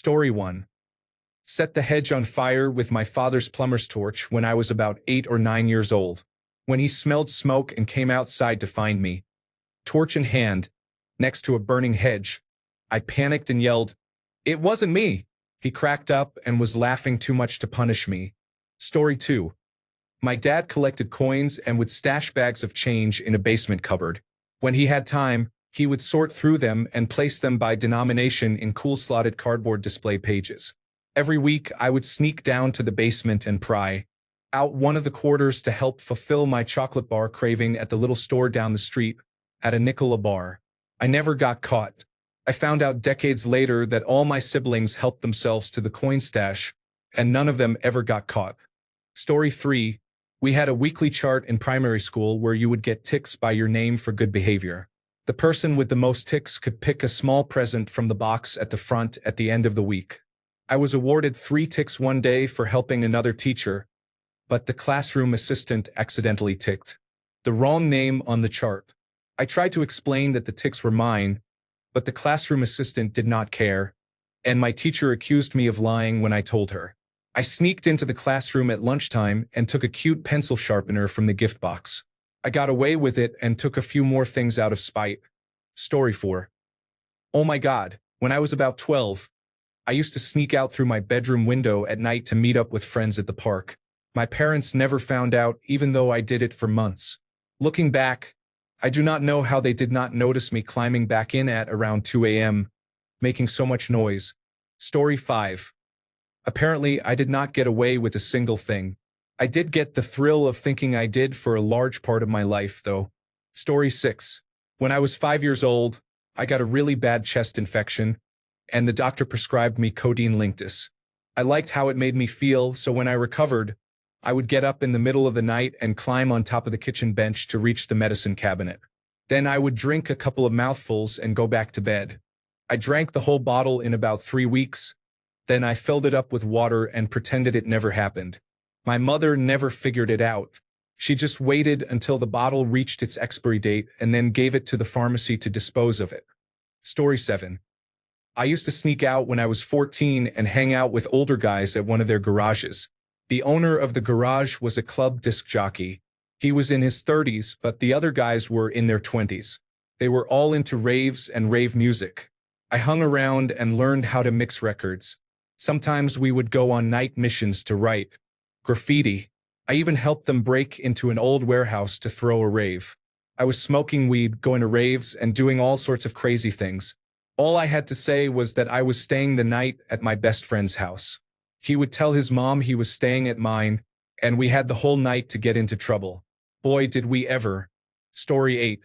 Story 1. Set the hedge on fire with my father's plumber's torch when I was about 8 or 9 years old. When he smelled smoke and came outside to find me, torch in hand, next to a burning hedge, I panicked and yelled, "It wasn't me!" He cracked up and was laughing too much to punish me. Story 2. My dad collected coins and would stash bags of change in a basement cupboard. When he had time, he would sort through them and place them by denomination in cool slotted cardboard display pages. Every week, I would sneak down to the basement and pry out one of the quarters to help fulfill my chocolate bar craving at the little store down the street at a nickel a bar. I never got caught. I found out decades later that all my siblings helped themselves to the coin stash, and none of them ever got caught. Story 3. We had a weekly chart in primary school where you would get ticks by your name for good behavior. The person with the most ticks could pick a small present from the box at the front at the end of the week. I was awarded 3 ticks one day for helping another teacher, but the classroom assistant accidentally ticked the wrong name on the chart. I tried to explain that the ticks were mine, but the classroom assistant did not care, and my teacher accused me of lying when I told her. I sneaked into the classroom at lunchtime and took a cute pencil sharpener from the gift box. I got away with it and took a few more things out of spite. Story 4. Oh my God, when I was about 12, I used to sneak out through my bedroom window at night to meet up with friends at the park. My parents never found out, even though I did it for months. Looking back, I do not know how they did not notice me climbing back in at around 2 a.m., making so much noise. Story 5. Apparently, I did not get away with a single thing. I did get the thrill of thinking I did for a large part of my life, though. Story 6. When I was 5 years old, I got a really bad chest infection, and the doctor prescribed me codeine linctus. I liked how it made me feel, so when I recovered, I would get up in the middle of the night and climb on top of the kitchen bench to reach the medicine cabinet. Then I would drink a couple of mouthfuls and go back to bed. I drank the whole bottle in about 3 weeks. Then I filled it up with water and pretended it never happened. My mother never figured it out. She just waited until the bottle reached its expiry date and then gave it to the pharmacy to dispose of it. Story 7. I used to sneak out when I was 14 and hang out with older guys at one of their garages. The owner of the garage was a club disc jockey. He was in his 30s, but the other guys were in their 20s. They were all into raves and rave music. I hung around and learned how to mix records. Sometimes we would go on night missions to write graffiti. I even helped them break into an old warehouse to throw a rave. I was smoking weed, going to raves, and doing all sorts of crazy things. All I had to say was that I was staying the night at my best friend's house. He would tell his mom he was staying at mine, and we had the whole night to get into trouble. Boy, did we ever. Story 8.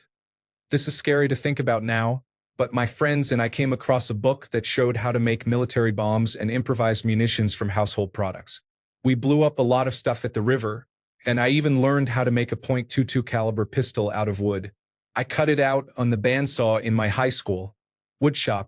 This is scary to think about now, but my friends and I came across a book that showed how to make military bombs and improvised munitions from household products. We blew up a lot of stuff at the river, and I even learned how to make a .22 caliber pistol out of wood. I cut it out on the bandsaw in my high school woodshop.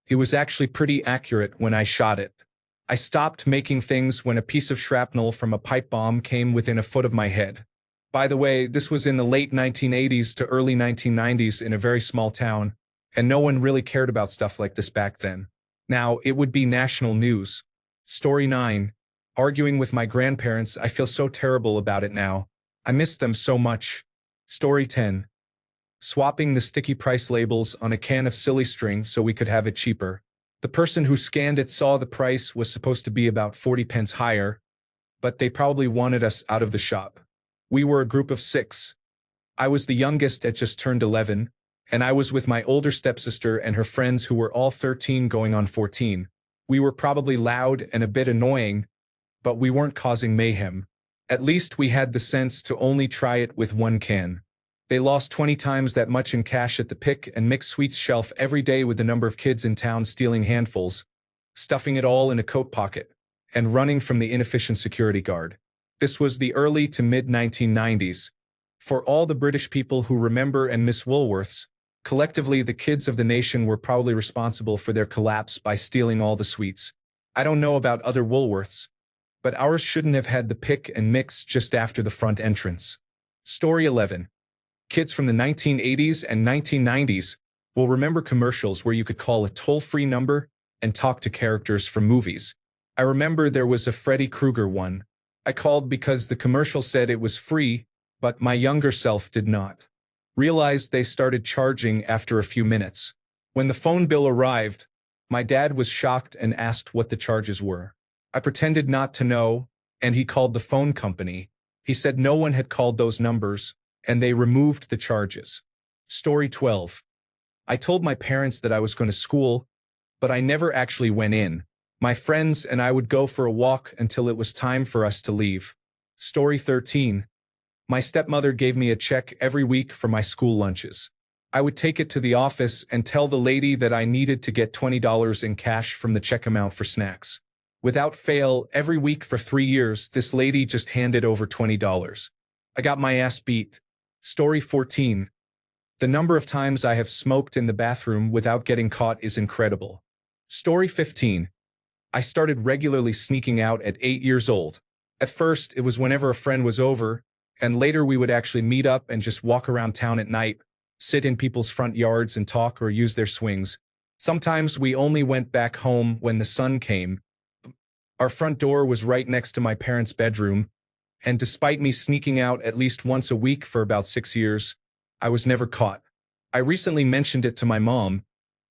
It was actually pretty accurate when I shot it. I stopped making things when a piece of shrapnel from a pipe bomb came within a foot of my head. By the way, this was in the late 1980s to early 1990s in a very small town, and no one really cared about stuff like this back then. Now, it would be national news. Story 9. Arguing with my grandparents, I feel so terrible about it now. I miss them so much. Story 10. Swapping the sticky price labels on a can of silly string so we could have it cheaper. The person who scanned it saw the price was supposed to be about 40 pence higher, but they probably wanted us out of the shop. We were a group of 6. I was the youngest at just turned 11, and I was with my older stepsister and her friends who were all 13 going on 14. We were probably loud and a bit annoying, but we weren't causing mayhem. At least we had the sense to only try it with one can. They lost 20 times that much in cash at the pick and mix sweets shelf every day with the number of kids in town stealing handfuls, stuffing it all in a coat pocket, and running from the inefficient security guard. This was the early to mid-1990s. For all the British people who remember and miss Woolworths, collectively the kids of the nation were probably responsible for their collapse by stealing all the sweets. I don't know about other Woolworths, but ours shouldn't have had the pick and mix just after the front entrance. Story 11. Kids from the 1980s and 1990s will remember commercials where you could call a toll-free number and talk to characters from movies. I remember there was a Freddy Krueger one. I called because the commercial said it was free, but my younger self did not. Realized they started charging after a few minutes. When the phone bill arrived, my dad was shocked and asked what the charges were. I pretended not to know, and he called the phone company. He said no one had called those numbers, and they removed the charges. Story 12. I told my parents that I was going to school, but I never actually went in. My friends and I would go for a walk until it was time for us to leave. Story 13. My stepmother gave me a check every week for my school lunches. I would take it to the office and tell the lady that I needed to get $20 in cash from the check amount for snacks. Without fail, every week for 3 years, this lady just handed over $20. I got my ass beat. Story 14. The number of times I have smoked in the bathroom without getting caught is incredible. Story 15. I started regularly sneaking out at 8 years old. At first, it was whenever a friend was over, and later we would actually meet up and just walk around town at night, sit in people's front yards and talk or use their swings. Sometimes we only went back home when the sun came. Our front door was right next to my parents' bedroom, and despite me sneaking out at least once a week for about 6 years, I was never caught. I recently mentioned it to my mom,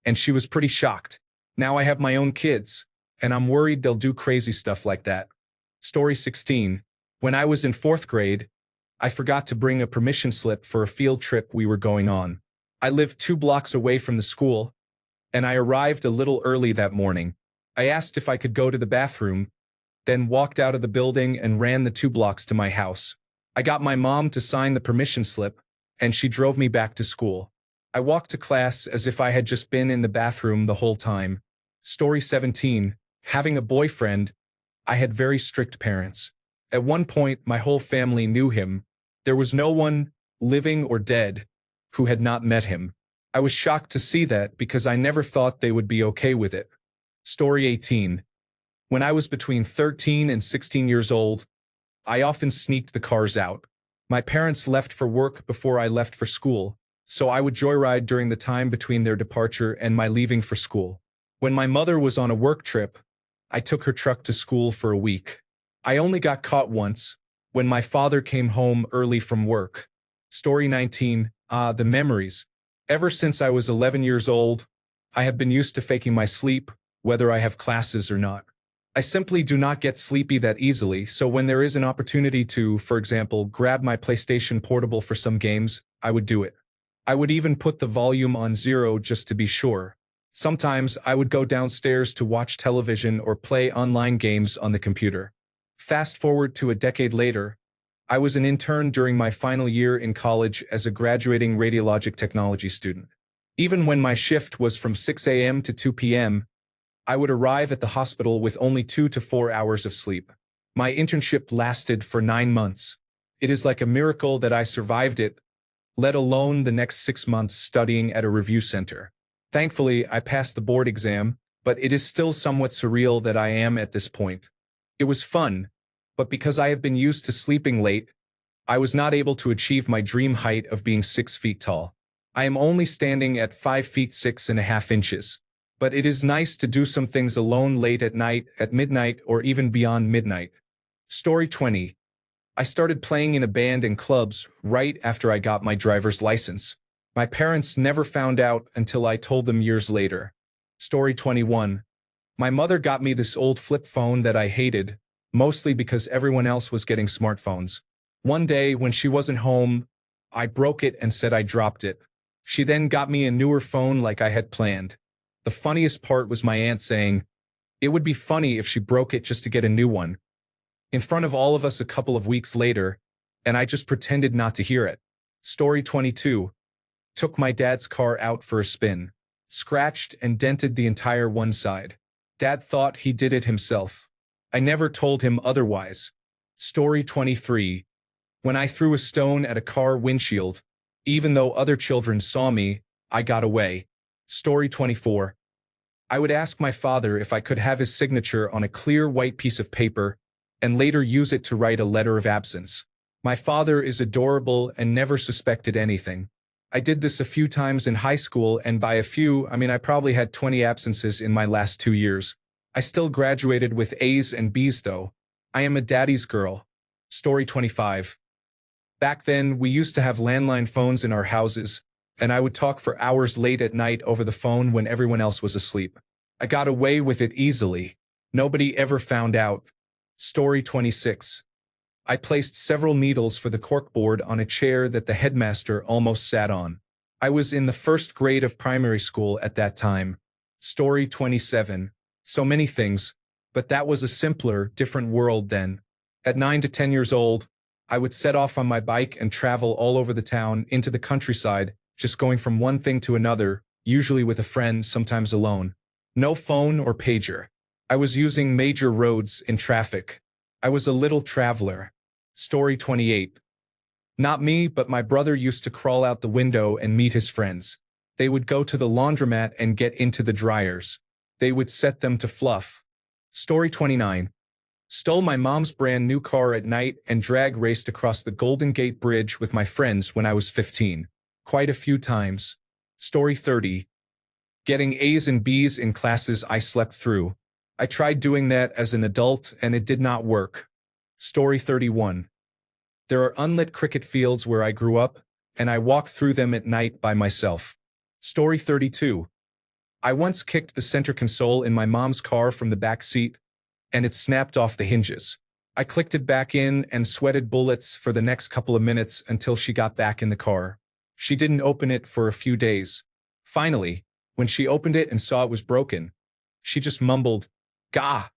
and she was pretty shocked. Now I have my own kids, and I'm worried they'll do crazy stuff like that. Story 16. When I was in 4th grade, I forgot to bring a permission slip for a field trip we were going on. I lived 2 blocks away from the school, and I arrived a little early that morning. I asked if I could go to the bathroom, then walked out of the building and ran the 2 blocks to my house. I got my mom to sign the permission slip, and she drove me back to school. I walked to class as if I had just been in the bathroom the whole time. Story 17. Having a boyfriend, I had very strict parents. At one point, my whole family knew him. There was no one, living or dead, who had not met him. I was shocked to see that because I never thought they would be okay with it. Story 18. When I was between 13 and 16 years old, I often sneaked the cars out. My parents left for work before I left for school, so I would joyride during the time between their departure and my leaving for school. When my mother was on a work trip, I took her truck to school for a week. I only got caught once, when my father came home early from work. Story 19. The memories. Ever since I was 11 years old, I have been used to faking my sleep, whether I have classes or not. I simply do not get sleepy that easily, so when there is an opportunity to, for example, grab my PlayStation Portable for some games, I would do it. I would even put the volume on 0 just to be sure. Sometimes I would go downstairs to watch television or play online games on the computer. Fast forward to a decade later, I was an intern during my final year in college as a graduating radiologic technology student. Even when my shift was from 6 a.m. to 2 p.m., I would arrive at the hospital with only 2 to 4 hours of sleep. My internship lasted for 9 months. It is like a miracle that I survived it, let alone the next 6 months studying at a review center. Thankfully, I passed the board exam, but it is still somewhat surreal that I am at this point. It was fun, but because I have been used to sleeping late, I was not able to achieve my dream height of being 6 feet tall. I am only standing at 5 feet 6.5 inches. But it is nice to do some things alone late at night, at midnight, or even beyond midnight. Story 20. I started playing in a band and clubs right after I got my driver's license. My parents never found out until I told them years later. Story 21. My mother got me this old flip phone that I hated, mostly because everyone else was getting smartphones. One day, when she wasn't home, I broke it and said I dropped it. She then got me a newer phone like I had planned. The funniest part was my aunt saying, "It would be funny if she broke it just to get a new one," in front of all of us a couple of weeks later, and I just pretended not to hear it. Story 22. Took my dad's car out for a spin. Scratched and dented the entire one side. Dad thought he did it himself. I never told him otherwise. Story 23. When I threw a stone at a car windshield, even though other children saw me, I got away. Story 24. I would ask my father if I could have his signature on a clear white piece of paper and later use it to write a letter of absence. My father is adorable and never suspected anything. I did this a few times in high school, and by a few, I mean I probably had 20 absences in my last 2 years. I still graduated with A's and B's though. I am a daddy's girl. Story 25. Back then, we used to have landline phones in our houses, and I would talk for hours late at night over the phone when everyone else was asleep. I got away with it easily. Nobody ever found out. Story 26. I placed several needles for the corkboard on a chair that the headmaster almost sat on. I was in the first grade of primary school at that time. Story 27. So many things, but that was a simpler, different world then. At 9 to 10 years old, I would set off on my bike and travel all over the town into the countryside, just going from one thing to another, usually with a friend, sometimes alone. No phone or pager. I was using major roads in traffic. I was a little traveler. Story 28. Not me, but my brother used to crawl out the window and meet his friends. They would go to the laundromat and get into the dryers. They would set them to fluff. Story 29. Stole my mom's brand new car at night and drag raced across the Golden Gate Bridge with my friends when I was 15. Quite a few times. Story 30. Getting A's and B's in classes I slept through. I tried doing that as an adult and it did not work. Story 31. There are unlit cricket fields where I grew up, and I walk through them at night by myself. Story 32. I once kicked the center console in my mom's car from the back seat, and it snapped off the hinges. I clicked it back in and sweated bullets for the next couple of minutes until she got back in the car. She didn't open it for a few days. Finally, when she opened it and saw it was broken, she just mumbled, "Gah,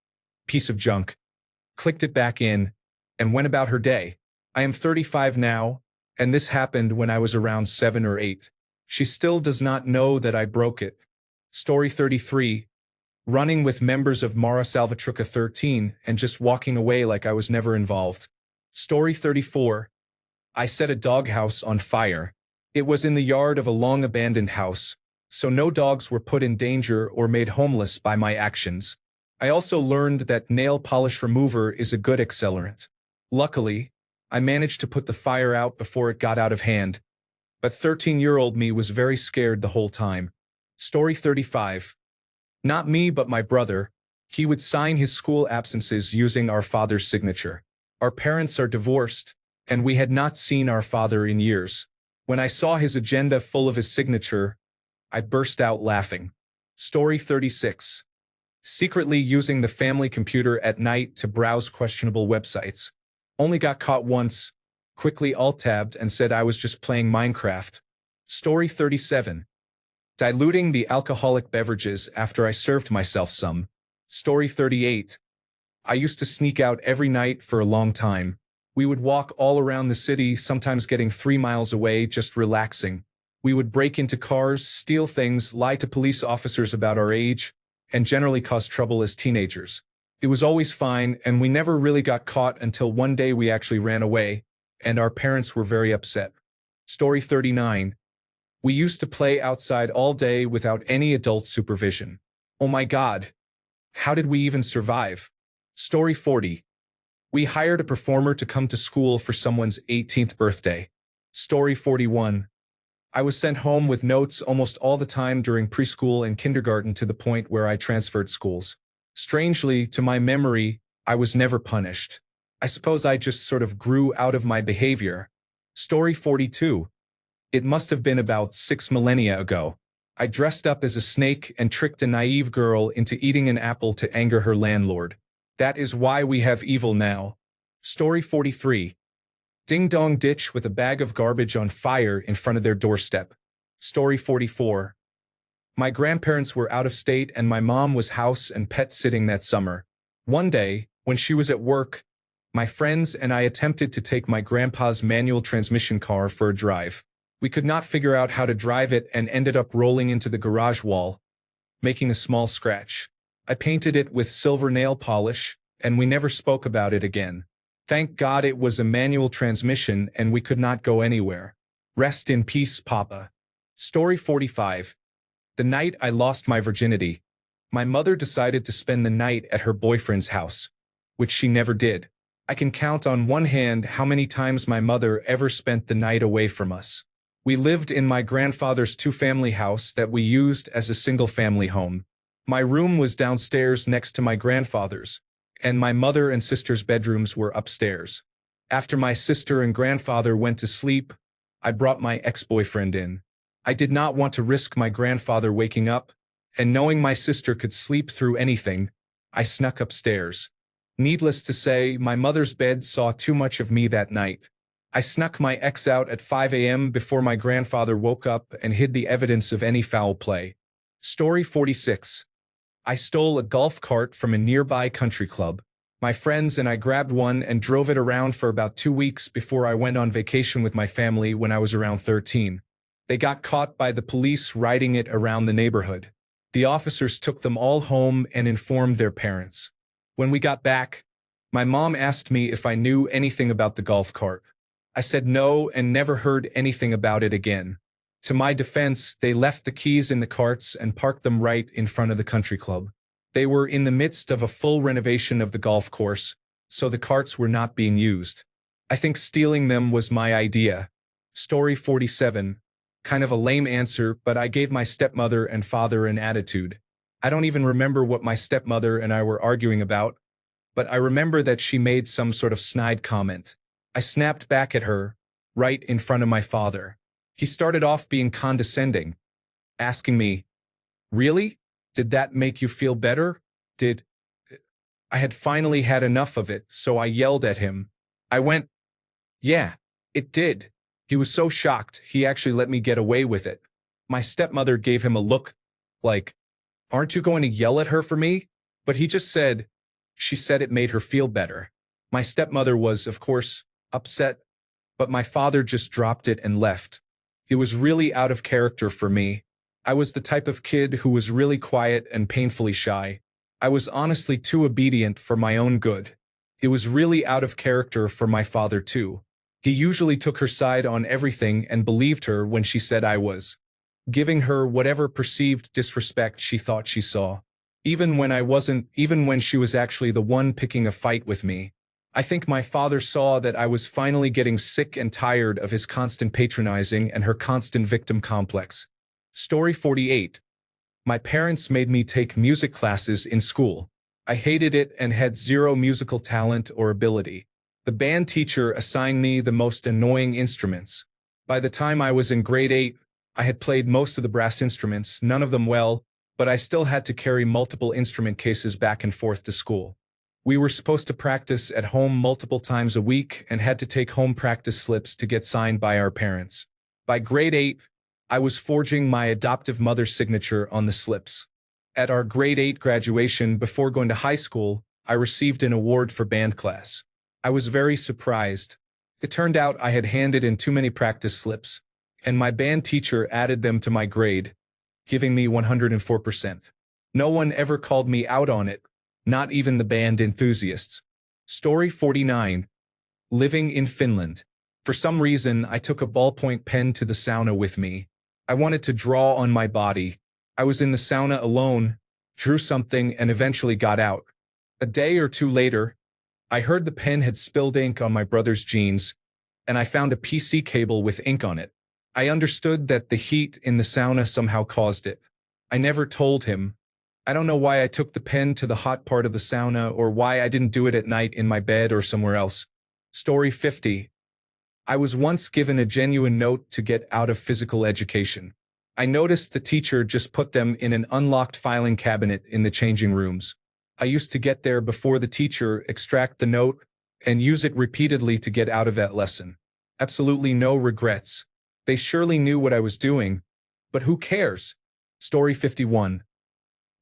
piece of junk," clicked it back in, and went about her day. I am 35 now, and this happened when I was around 7 or 8. She still does not know that I broke it. Story 33. Running with members of Mara Salvatrucha 13 and just walking away like I was never involved. Story 34. I set a doghouse on fire. It was in the yard of a long-abandoned house, so no dogs were put in danger or made homeless by my actions. I also learned that nail polish remover is a good accelerant. Luckily, I managed to put the fire out before it got out of hand, but 13-year-old me was very scared the whole time. Story 35. Not me, but my brother. He would sign his school absences using our father's signature. Our parents are divorced, and we had not seen our father in years. When I saw his agenda full of his signature, I burst out laughing. Story 36. Secretly using the family computer at night to browse questionable websites. Only got caught once, quickly alt-tabbed and said I was just playing Minecraft. Story 37. Diluting the alcoholic beverages after I served myself some. Story 38. I used to sneak out every night for a long time. We would walk all around the city, sometimes getting 3 miles away, just relaxing. We would break into cars, steal things, lie to police officers about our age, and generally cause trouble as teenagers. It was always fine, and we never really got caught until one day we actually ran away, and our parents were very upset. Story 39. We used to play outside all day without any adult supervision. Oh my God. How did we even survive? Story 40. We hired a performer to come to school for someone's 18th birthday. Story 41. I was sent home with notes almost all the time during preschool and kindergarten to the point where I transferred schools. Strangely, to my memory, I was never punished. I suppose I just sort of grew out of my behavior. Story 42. It must have been about 6 millennia ago. I dressed up as a snake and tricked a naive girl into eating an apple to anger her landlord. That is why we have evil now. Story 43. Ding-dong ditch with a bag of garbage on fire in front of their doorstep. Story 44. My grandparents were out of state and my mom was house and pet sitting that summer. One day, when she was at work, my friends and I attempted to take my grandpa's manual transmission car for a drive. We could not figure out how to drive it and ended up rolling into the garage wall, making a small scratch. I painted it with silver nail polish, and we never spoke about it again. Thank God it was a manual transmission and we could not go anywhere. Rest in peace, Papa. Story 45. The night I lost my virginity, my mother decided to spend the night at her boyfriend's house, which she never did. I can count on one hand how many times my mother ever spent the night away from us. We lived in my grandfather's two-family house that we used as a single-family home. My room was downstairs next to my grandfather's, and my mother and sister's bedrooms were upstairs. After my sister and grandfather went to sleep, I brought my ex-boyfriend in. I did not want to risk my grandfather waking up, and knowing my sister could sleep through anything, I snuck upstairs. Needless to say, my mother's bed saw too much of me that night. I snuck my ex out at 5 a.m. before my grandfather woke up and hid the evidence of any foul play. Story 46. I stole a golf cart from a nearby country club. My friends and I grabbed one and drove it around for about 2 weeks before I went on vacation with my family when I was around 13. They got caught by the police riding it around the neighborhood. The officers took them all home and informed their parents. When we got back, my mom asked me if I knew anything about the golf cart. I said no and never heard anything about it again. To my defense, they left the keys in the carts and parked them right in front of the country club. They were in the midst of a full renovation of the golf course, so the carts were not being used. I think stealing them was my idea. Story 47. Kind of a lame answer, but I gave my stepmother and father an attitude. I don't even remember what my stepmother and I were arguing about, but I remember that she made some sort of snide comment. I snapped back at her, right in front of my father. He started off being condescending, asking me, "Really? Did that make you feel better? Did..." I had finally had enough of it, so I yelled at him. I went, "Yeah, it did." He was so shocked, he actually let me get away with it. My stepmother gave him a look, like, "Aren't you going to yell at her for me?" But he just said, "She said it made her feel better." My stepmother was, of course, upset, but my father just dropped it and left. It was really out of character for me. I was the type of kid who was really quiet and painfully shy. I was honestly too obedient for my own good. It was really out of character for my father too. He usually took her side on everything and believed her when she said I was giving her whatever perceived disrespect she thought she saw. Even when I wasn't, even when she was actually the one picking a fight with me. I think my father saw that I was finally getting sick and tired of his constant patronizing and her constant victim complex. Story 48. My parents made me take music classes in school. I hated it and had zero musical talent or ability. The band teacher assigned me the most annoying instruments. By the time I was in grade 8, I had played most of the brass instruments, none of them well, but I still had to carry multiple instrument cases back and forth to school. We were supposed to practice at home multiple times a week and had to take home practice slips to get signed by our parents. By grade 8, I was forging my adoptive mother's signature on the slips. At our grade 8 graduation before going to high school, I received an award for band class. I was very surprised. It turned out I had handed in too many practice slips, and my band teacher added them to my grade, giving me 104%. No one ever called me out on it, not even the band enthusiasts. Story 49. Living in Finland. For some reason, I took a ballpoint pen to the sauna with me. I wanted to draw on my body. I was in the sauna alone, drew something, and eventually got out. A day or two later, I heard the pen had spilled ink on my brother's jeans, and I found a PC cable with ink on it. I understood that the heat in the sauna somehow caused it. I never told him. I don't know why I took the pen to the hot part of the sauna or why I didn't do it at night in my bed or somewhere else. Story 50. I was once given a genuine note to get out of physical education. I noticed the teacher just put them in an unlocked filing cabinet in the changing rooms. I used to get there before the teacher, extract the note, and use it repeatedly to get out of that lesson. Absolutely no regrets. They surely knew what I was doing, but who cares? Story 51.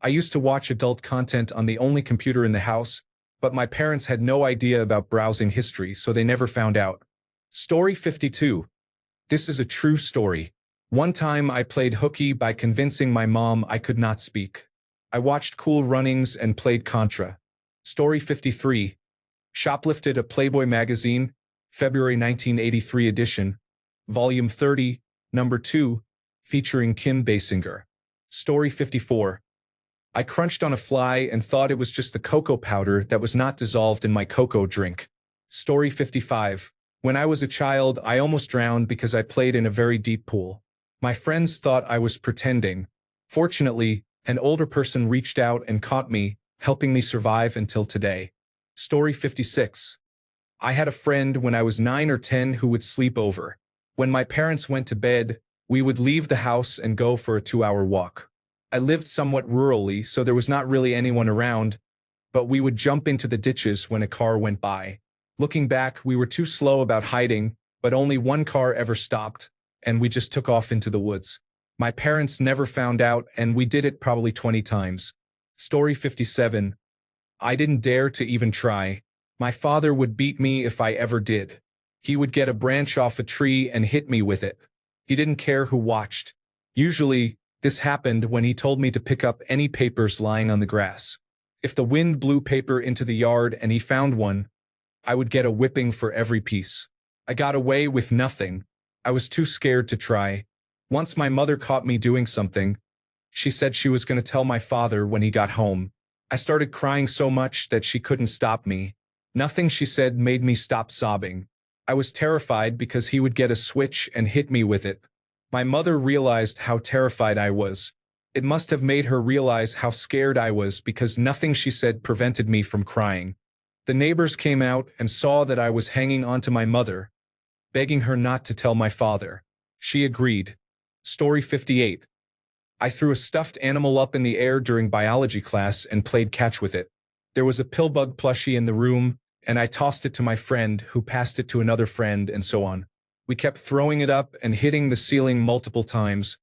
I used to watch adult content on the only computer in the house, but my parents had no idea about browsing history, so they never found out. Story 52. This is a true story. One time I played hooky by convincing my mom I could not speak. I watched Cool Runnings and played Contra. Story 53. Shoplifted a Playboy magazine, February 1983 edition, Volume 30, Number 2, featuring Kim Basinger. Story 54. I crunched on a fly and thought it was just the cocoa powder that was not dissolved in my cocoa drink. Story 55. When I was a child, I almost drowned because I played in a very deep pool. My friends thought I was pretending. Fortunately, an older person reached out and caught me, helping me survive until today. Story 56. I had a friend when I was 9 or 10 who would sleep over. When my parents went to bed, we would leave the house and go for a 2-hour walk. I lived somewhat rurally, so there was not really anyone around, but we would jump into the ditches when a car went by. Looking back, we were too slow about hiding, but only one car ever stopped, and we just took off into the woods. My parents never found out, and we did it probably 20 times. Story 57. I didn't dare to even try. My father would beat me if I ever did. He would get a branch off a tree and hit me with it. He didn't care who watched. Usually, this happened when he told me to pick up any papers lying on the grass. If the wind blew paper into the yard and he found one, I would get a whipping for every piece. I got away with nothing. I was too scared to try. Once my mother caught me doing something. She said she was going to tell my father when he got home. I started crying so much that she couldn't stop me. Nothing she said made me stop sobbing. I was terrified because he would get a switch and hit me with it. My mother realized how terrified I was. It must have made her realize how scared I was because nothing she said prevented me from crying. The neighbors came out and saw that I was hanging onto my mother, begging her not to tell my father. She agreed. Story 58. I threw a stuffed animal up in the air during biology class and played catch with it. There was a pillbug plushie in the room, and I tossed it to my friend, who passed it to another friend, and so on. We kept throwing it up and hitting the ceiling multiple times,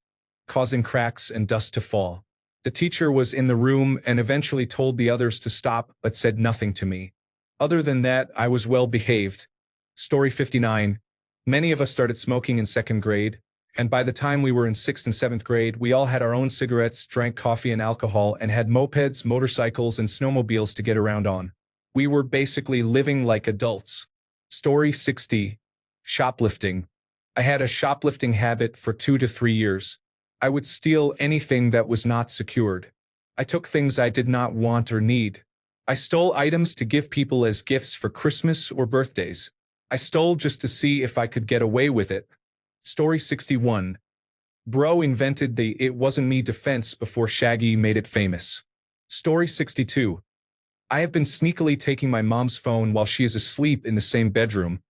causing cracks and dust to fall. The teacher was in the room and eventually told the others to stop but said nothing to me. Other than that, I was well behaved. Story 59. Many of us started smoking in 2nd grade, and by the time we were in 6th and 7th grade, we all had our own cigarettes, drank coffee and alcohol, and had mopeds, motorcycles, and snowmobiles to get around on. We were basically living like adults. Story 60. Shoplifting. I had a shoplifting habit for 2 to 3 years. I would steal anything that was not secured. I took things I did not want or need. I stole items to give people as gifts for Christmas or birthdays. I stole just to see if I could get away with it. Story 61. Bro invented the "it wasn't me" defense before Shaggy made it famous. Story 62. I have been sneakily taking my mom's phone while she is asleep in the same bedroom,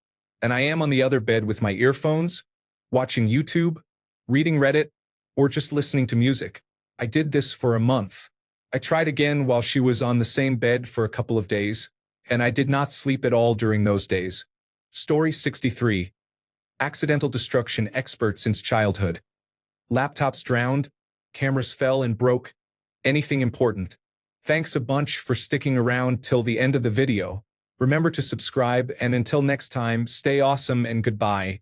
and I am on the other bed with my earphones, watching YouTube, reading Reddit, or just listening to music. I did this for a month. I tried again while she was on the same bed for a couple of days, and I did not sleep at all during those days. Story 63. Accidental destruction expert since childhood. Laptops drowned, cameras fell and broke, anything important. Thanks a bunch for sticking around till the end of the video. Remember to subscribe, and until next time, stay awesome and goodbye.